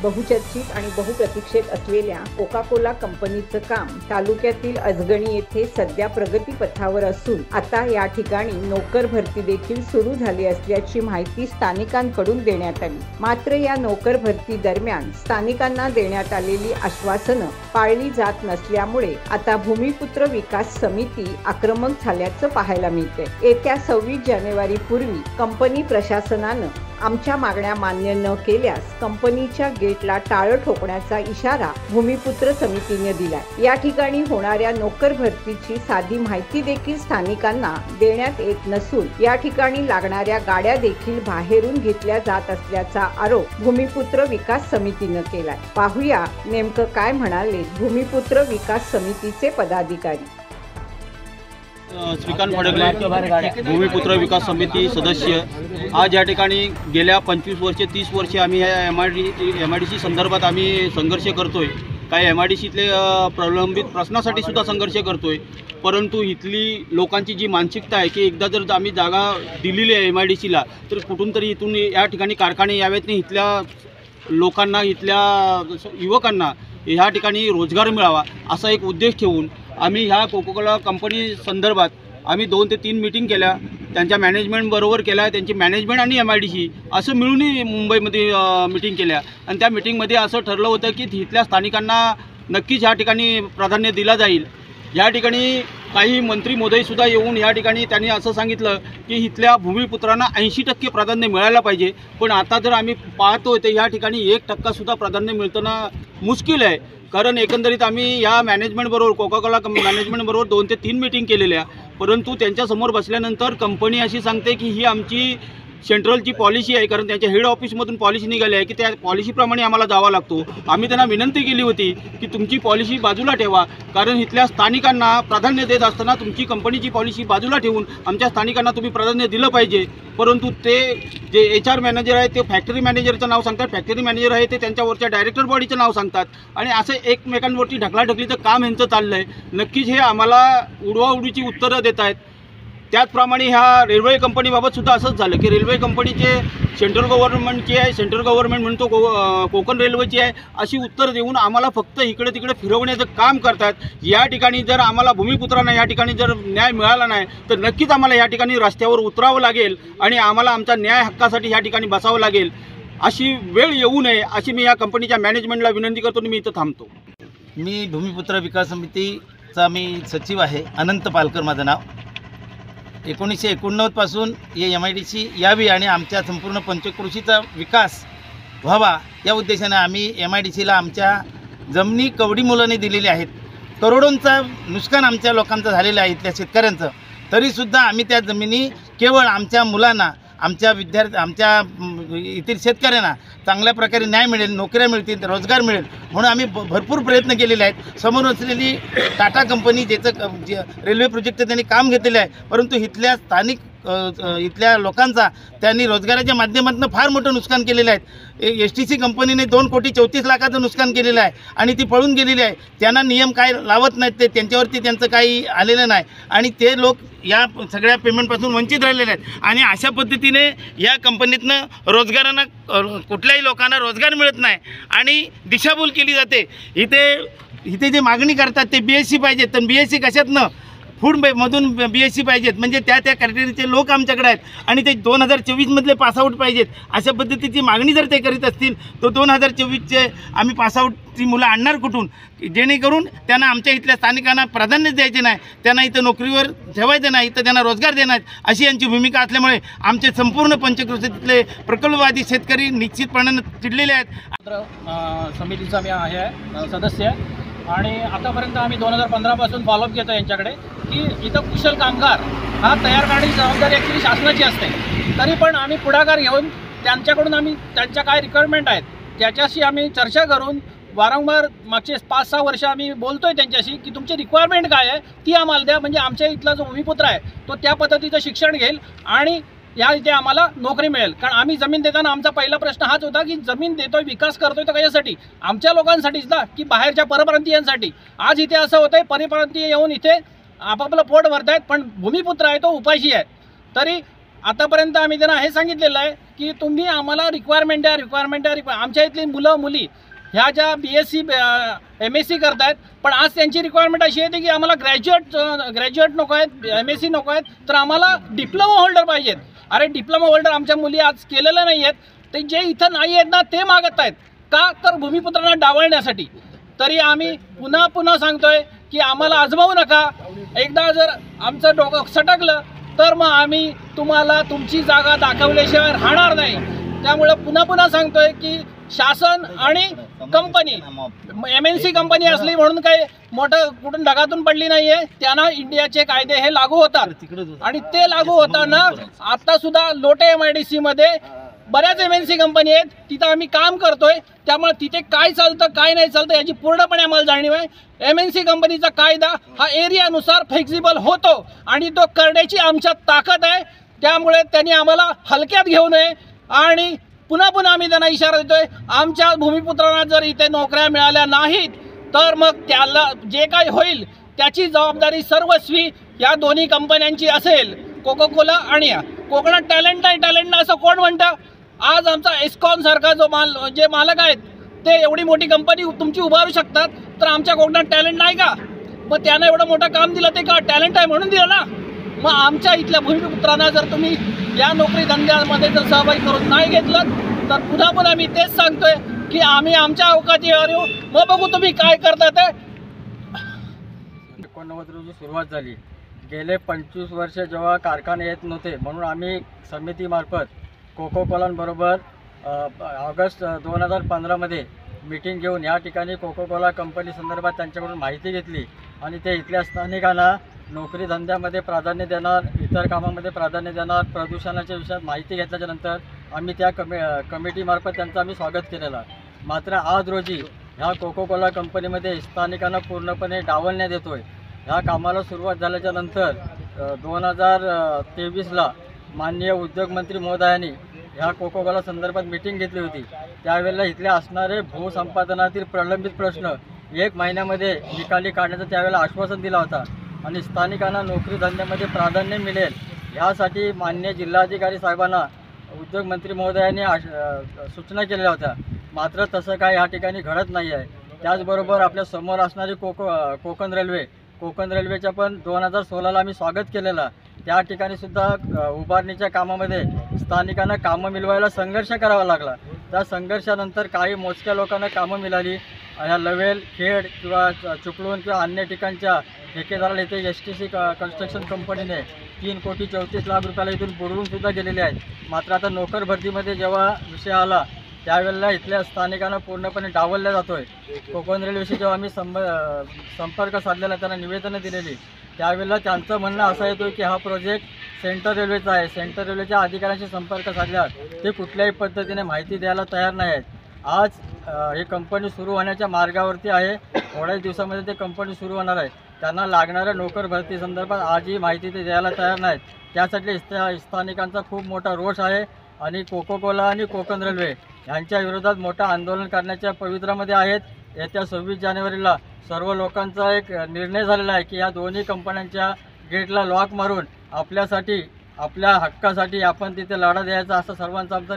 बहुचर्चित आणि बहुप्रतीक्षित असलेल्या कोका कोला कंपनीचं काम तालुक्यातील अजगणी येथे सध्या प्रगतीपथावर असून आता या ठिकाणी नोकर भरती देखील सुरू झाली असल्याची माहिती स्थानिकांकडून देण्यात आली। मात्र या नोकर भरती दरम्यान स्थानिकांना देण्यात आलेली आश्वासनं पाळली जात नसल्यामुळे आता भूमिपुत्र विकास समिती आक्रमक झाल्याचं पाहायला मिळते। येत्या 26 जानेवारी पूर्वी कंपनी प्रशासनानं आमच्या मागण्या मान्य न केल्यास कंपनीच्या गेटला टाळं ठोकण्याचा इशारा भूमिपुत्र समितीने दिलाय। या ठिकाणी होणाऱ्या नोकर भरतीची साधी माहिती देखील स्थानिकांना देण्यात येत नसून या ठिकाणी लागणाऱ्या गाड्या देखील बाहेरून घेतल्या जात असल्याचा आरोप भूमिपुत्र विकास समितीने केलाय। पाहूया नेमकं काय म्हणाले भूमिपुत्र विकास समितीचे पदाधिकारी। श्रीकांत फडगले, भूमिपुत्र विकास समिती सदस्य। आज या ठिकाणी गेल्या 25 वर्षे 30 वर्षे आम्ही या MIDC संदर्भात आम्ही संघर्ष करतोय। काही MIDCतले प्रलंबित प्रश्नासाठी सुद्धा संघर्ष करतोय, परंतु इथली लोकांची जी मानसिकता आहे की एकदा जर आम्ही जागा दिलेली आहे MIDCला तर कुठून तरी इथून या ठिकाणी कारखाने यावेत आणि इथल्या लोकांना, इथल्या युवकांना ह्या ठिकाणी रोजगार मिळावा असा एक उद्देश ठेवून आम्ही ह्या कोका कोला कंपनी संदर्भात आम्ही 2 ते 3 मीटिंग केल्या, त्यांच्या मॅनेजमेंट बरोबर केल्या। त्यांची मॅनेजमेंट आणि MIDC असं मिळूनही मुंबईमध्ये मीटिंग केल्या आणि त्या मीटिंगमध्ये असं ठरलं होतं की इथल्या स्थानिकांना नक्कीच ह्या ठिकाणी प्राधान्य दिला जाईल। या ठिकाणी काही मंत्री महोदयसुद्धा येऊन या ठिकाणी त्यांनी असं सांगितलं की इथल्या भूमिपुत्रांना 80% प्राधान्य मिळायला पाहिजे, पण आता जर आम्ही पाहतोय तर या ठिकाणी 1% प्राधान्य मिळताना मुश्किल आहे। कारण एकंदरीत आम्ही या मॅनेजमेंटबरोबर कोका कोला मॅनेजमेंटबरोबर 2 ते 3 मीटिंग केलेल्या, परंतु त्यांच्यासमोर बसल्यानंतर कंपनी अशी सांगते की ही आमची सेंट्रलची पॉलिसी आहे। कारण त्यांच्या हेड ऑफिसमधून पॉलिसी निघाली आहे की त्या पॉलिसीप्रमाणे आम्हाला जावं लागतो। आम्ही त्यांना विनंती केली होती की तुमची पॉलिसी बाजूला ठेवा, कारण इथल्या स्थानिकांना प्राधान्य देत असताना तुमची कंपनीची पॉलिसी बाजूला ठेवून आमच्या स्थानिकांना तुम्ही प्राधान्य दिलं पाहिजे। परंतु ते जे HR मॅनेजर आहे ते फॅक्टरी मॅनेजरचं नाव सांगतात, फॅक्टरी मॅनेजर आहे ते त्यांच्यावरच्या डायरेक्टर बॉडीचं नाव सांगतात आणि असं एकमेकांवरती ढकलाढकलीचं काम यांचं चाललं आहे। नक्कीच हे आम्हाला उडवाउडवीची उत्तरं देत आहेत। त्याचप्रमाणे ह्या रेल्वे कंपनीबाबत सुद्धा असंच झालं की रेल्वे कंपनीचे सेंट्रल गव्हर्नमेंटची आहे, सेंट्रल गव्हर्नमेंट म्हणतो कोकण रेल्वेची आहे, अशी उत्तर देऊन आम्हाला फक्त इकडे तिकडे फिरवण्याचं काम करतात। या ठिकाणी जर आम्हाला भूमिपुत्रांना या ठिकाणी जर न्याय मिळाला नाही तर नक्कीच आम्हाला या ठिकाणी रस्त्यावर उतरावं लागेल आणि आम्हाला आमच्या न्याय हक्कासाठी या ठिकाणी बसावं लागेल। अशी वेळ येऊ नये अशी मी या कंपनीच्या मॅनेजमेंटला विनंती करतो आणि मी इथं थांबतो। मी भूमिपुत्र विकास समितीचा मी सचिव आहे, अनंत पालकर माझं नाव। 1989 पासून हे MIDC यावी आणि आमच्या संपूर्ण पंचक्रोशीचा विकास व्हावा या उद्देशाने आम्ही MIDCला आमच्या जमिनी कवडी मुलांनी दिलेली आहेत। करोडोंचा नुकसान आमच्या लोकांचं झालेलं आहे, इथल्या शेतकऱ्यांचं। तरीसुद्धा आम्ही त्या जमिनी केवळ आमच्या मुलांना, आमच्या आमच्या इतर शेतकऱ्यांना चांगल्या प्रकारे न्याय मिळेल, नोकऱ्या मिळतील, रोजगार मिळेल म्हणून आम्ही भरपूर प्रयत्न केलेले आहेत। समोर असलेली टाटा कंपनी ज्याचं रेल्वे प्रोजेक्टचं त्यांनी काम घेतलेलं आहे, परंतु इथल्या स्थानिक इथल्या लोकांचा त्यांनी रोजगाराच्या माध्यमातून फार मोठं नुकसान केलेलं आहे। STC कंपनीने 2,34,00,000चं नुकसान केलेलं आहे आणि ती पळून गेलेली आहे। त्यांना नियम काय लावत नाहीत, ते त्यांच्यावरती त्यांचं काही आलेलं नाही आणि ते लोक या सगळ्या पेमेंटपासून वंचित राहिलेले आहेत आणि अशा पद्धतीने या कंपनीतनं रोजगारांना कुठल्याही लोकांना रोजगार मिळत नाही आणि दिशाभूल केली जाते। इथे जे मागणी करतात ते BSc पाहिजेत, तर BSc कशातनं फूडमधून BSc पाहिजेत, म्हणजे त्या कॅटेगरीचे लोक आमच्याकडे आहेत आणि ते 2024मधले पासआउट पाहिजेत। अशा पद्धतीची मागणी जर ते करीत असतील तर 2024चे आम्ही पासआउटची मुलं आणणार कुठून, जेणेकरून त्यांना आमच्या इथल्या स्थानिकांना प्राधान्य द्यायचे नाही, त्यांना इथं नोकरीवर ठेवायचं नाही, तर त्यांना रोजगार देणार अशी यांची भूमिका असल्यामुळे आमचे संपूर्ण पंचक्रोशीतले प्रकल्पवादी शेतकरी निश्चितपणाने चिडलेले आहेत। समितीचा मी आहे सदस्य आणि आतापर्यंत आम्ही 2015 पासून फॉलोअप घेतो यांच्याकडे की इथं कुशल कामगार हा तयार करण्याची जबाबदारी ॲक्च्युली शासनाची असते। तरी पण आम्ही पुढाकार घेऊन त्यांच्याकडून आम्ही त्यांच्या काय रिक्वायरमेंट आहेत त्याच्याशी आम्ही चर्चा करून वारंवार मागचे 5-6 वर्ष आम्ही बोलतोय त्यांच्याशी की तुमची रिक्वायरमेंट काय आहे ती आम्हाला द्या, म्हणजे आमच्या इथला जो भूमिपुत्र आहे तो त्या पद्धतीचं शिक्षण घेईल आणि या इथे आम्हाला नोकरी मिळेल। कारण आम्ही जमीन देताना आमचा पहिला प्रश्न हाच होता की जमीन देतोय, विकास करतोय तर कशासाठी, आमच्या लोकांसाठीच ना की बाहेरच्या परप्रांतीयांसाठी। आज इथे असं होतंय परप्रांतीय येऊन इथे आपापलं पोट भरतायत, पण भूमिपुत्र आहे तो उपाशी आहे। तरी आतापर्यंत आम्ही त्यांना हे सांगितलेलं आहे की तुम्ही आम्हाला रिक्वायरमेंट द्या. आमच्या इथली मुलं मुली ह्या ज्या BSc MSc करतायत, पण आज त्यांची रिक्वायरमेंट अशी येते की आम्हाला ग्रॅज्युएट नको आहेत, MSc नको आहेत, तर आम्हाला डिप्लोमा होल्डर पाहिजेत. अरे डिप्लोमा होल्डर आमच्या मुली आज केलेलं नाही आहेत, ते जे इथं नाही आहेत ना ते मागत आहेत. का तर भूमिपुत्रांना डावलण्यासाठी. तरी आम्ही पुन्हा सांगतोय की आम्हाला आजमावू नका. एकदा जर आमचं डोकं सटकलं तर मग आम्ही तुम्हाला तुमची जागा दाखवल्याशिवाय राहणार नाही. त्यामुळं पुन्हा सांगतोय की शासन आणि कंपनी MNC कंपनी असली म्हणून काही मोठं कुठून ढगातून पडली नाहीये. त्यांना इंडियाचे कायदे हे लागू होतात आणि ते लागू होताना आता सुद्धा लोटे MIDC मध्ये बऱ्याच MNC कंपनी आहेत, तिथं आम्ही काम करतोय. त्यामुळे तिथे काय चालतं काय नाही चालतं याची पूर्णपणे आम्हाला जाणीव आहे. MNC कंपनीचा कायदा हा एरियानुसार फ्लेक्झिबल होतो आणि तो करण्याची आमच्यात ताकद आहे. त्यामुळे त्यांनी आम्हाला हलक्यात घेऊ नये आणि पुन्हा आम्ही त्यांना इशारा देतोय, आमच्या भूमिपुत्रांना जर इथे नोकऱ्या मिळाल्या नाहीत तर मग त्याला जे काही होईल त्याची जबाबदारी सर्वस्वी या दोन्ही कंपन्यांची असेल, कोका-कोला आणि या. कोकणात टॅलेंट नाही असं कोण म्हणतं? आज आमचा एस्कॉन सारखा जे मालक आहेत ते एवढी मोठी कंपनी तुमची उभारू शकतात, तर आमच्या कोकणात टॅलेंट नाही का? मग त्यानं एवढं मोठं काम दिलं ते का टॅलेंट आहे म्हणून दिलं ना? मग आमच्या इथल्या भूमिपुत्रांना जर तुम्ही या नोकरी धंद्यामध्ये जर सहभागी करून नाही घेतलं तर पुन्हा मी तेच सांगतोय की आम्ही आमच्या अवकाशावर येऊ, मग बघू तुम्ही काय करता ते. 89 रोजी सुरुवात झाली. गेले 25 वर्ष जेव्हा कारखाने येत नव्हते म्हणून आम्ही समितीमार्फत कोका-कोलांबरोबर ऑगस्ट 2015मध्ये मीटिंग घेऊन या ठिकाणी कोका-कोला कंपनी संदर्भात त्यांच्याकडून माहिती घेतली आणि ते इथल्या स्थानिकांना नोकरी धंद्यामध्ये प्राधान्य देणार, इतर कामामध्ये प्राधान्य देणार, प्रदूषणाच्या विषयात माहिती घेतल्याच्यानंतर आम्ही त्या कमिटीमार्फत त्यांचं आम्ही स्वागत केलेलं. मात्र आज रोजी ह्या कोका-कोला कंपनीमध्ये स्थानिकांना पूर्णपणे डावलण्यात येतोय. ह्या कामाला सुरुवात झाल्याच्यानंतर 2023ला माननीय उद्योगमंत्री महोदयांनी ह्या कोका-कोला संदर्भात मीटिंग घेतली होती. त्यावेळेला इथले असणारे भूसंपादनातील प्रलंबित प्रश्न 1 महिन्यामध्ये निकाली काढण्याचं त्यावेळेला आश्वासन दिलं होता आणि स्थानिकांना नोकरी धंद्यामध्ये प्राधान्य मिळेल यासाठी माननीय जिल्हाधिकारी साहेबांना उद्योगमंत्री महोदयांनी सूचना केलेल्या होत्या. मात्र तसं काय या ठिकाणी घडत नाही आहे. त्याचबरोबर आपल्या समोर असणारी कोकण रेल्वेच्या पण 2016ला आम्ही स्वागत केलेलं. त्या ठिकाणी सुद्धा उभारणीच्या कामामध्ये स्थानिकांना कामं मिळवायला संघर्ष करावा लागला. त्या संघर्षानंतर काही मोजक्या लोकांना कामं मिळाली. ह्या लवेल, खेड किंवा चिपळूण किंवा अन्य ठिकाणच्या ठेकेदाराला इथे STC कन्स्ट्रक्शन कंपनीने 3 कोटी 34 लाख रुपयाला इथून बुडवून सुद्धा गेलेले आहेत. मात्र आता नोकर भरतीमध्ये जेव्हा विषय आला त्यावेळेला इथल्या स्थानिकांना पूर्णपणे डावलल्या जातोय. कोकण रेल्वेशी जेव्हा आम्ही संपर्क साधलेला, त्यांना निवेदनं दिलेली, त्यावेळेला त्यांचं म्हणणं असं येतं की हा प्रोजेक्ट सेंट्रल रेल्वेचा आहे. सेंट्रल रेल्वेच्या अधिकाऱ्यांशी संपर्क साधल्यावर ते कुठल्याही पद्धतीने माहिती द्यायला तयार नाही आहेत. आज ही कंपनी सुरू होण्याच्या मार्गावरती आहे. थोड्याच दिवसामध्ये ते कंपनी सुरू होणार आहे. त्यांना लागणाऱ्या नोकर भरती संदर्भात आजही माहिती ते द्यायला तयार नाहीत. त्यासाठी स्थानिकांचा खूप मोठा रोष आहे आणि कोका-कोला आणि कोकण रेल्वे यांच्या विरोधात मोठं आंदोलन करण्याच्या पवित्रामध्ये आहेत. येत्या 26 जानेवारीला सर्व लोकांचा एक निर्णय झालेला आहे की या दोन्ही कंपन्यांच्या गेटला लॉक मारून आपल्यासाठी, आपल्या हक्कासाठी आपण तिथे लढा द्यायचा, असं सर्वांचा आमचा